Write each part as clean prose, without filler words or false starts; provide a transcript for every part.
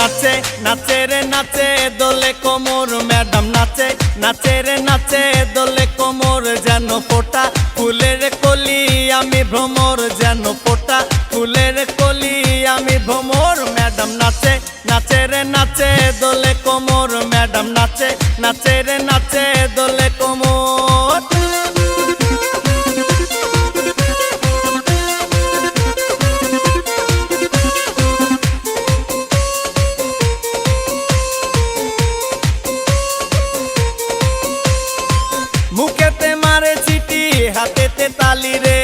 নাচে নাচে রে নাচে দোলে কোমর ম্যাডাম নাচে নাচে রে নাচে দোলে কোমর যেন ফোটা ফুলের কলি আমি ভ্রমর যেন ফোটা ফুলের কলি আমি ভ্রমর ম্যাডাম নাচে নাচে রে নাচে দোলে কোমর ম্যাডাম নাচে নাচে রে নাচে দোলে কোমর। মুখেতে মারে চিঠি হাতেতে তালি রে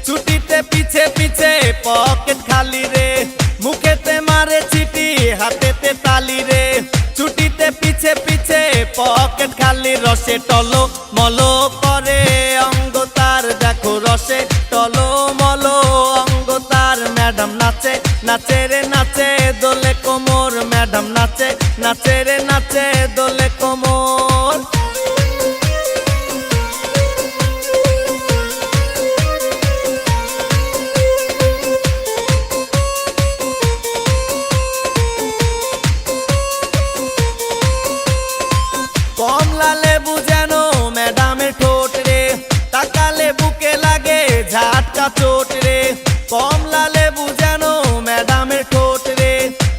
ছুটিতে পিছে পিছে পকেট খালি রে মুখেতে মারে চিঠি হাতেতে তালি রে ছুটিতে পিছে পিছে পকেট খালি রসে টলো মলো করে অঙ্গ তার দেখো রসে টলো মলো অঙ্গ তার ম্যাডাম নাচে নাচে রে নাচে দোলে কোমর ম্যাডাম নাচে নাচে রে নাচে দোলে কোমর। কমলা লেবু যেন ম্যাডামের ঠোঁট রে তাকালে বুকে লাগে ঝাটকা চোট রে কমলা লেবু যেন ম্যাডামের ঠোঁট রে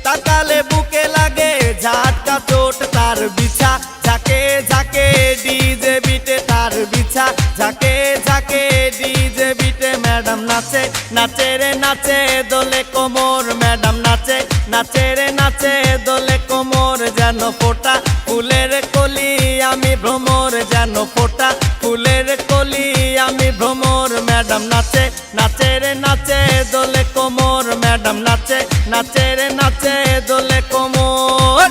তাকালে বুকে লাগে ঝাটকা চোট তার বিছা ঝাঁকে ঝাঁকে ডিজে বিটে তার বিছা ঝাঁকে ঝাঁকে ডিজে বিটে ম্যাডাম নাচে নাচে রে নাচে দোলে কোমর ম্যাডাম নাচে নাচে রে নাচে দোলে কোমর যেন ফোটা ফুলের কলি আমি ভ্রমর যেন ফোটা ফুলের কলি আমি ভ্রমর ম্যাডাম নাচে নাচে রে নাচে দোলে কোমর ম্যাডাম নাচে নাচে রে নাচে দোলে কোমর।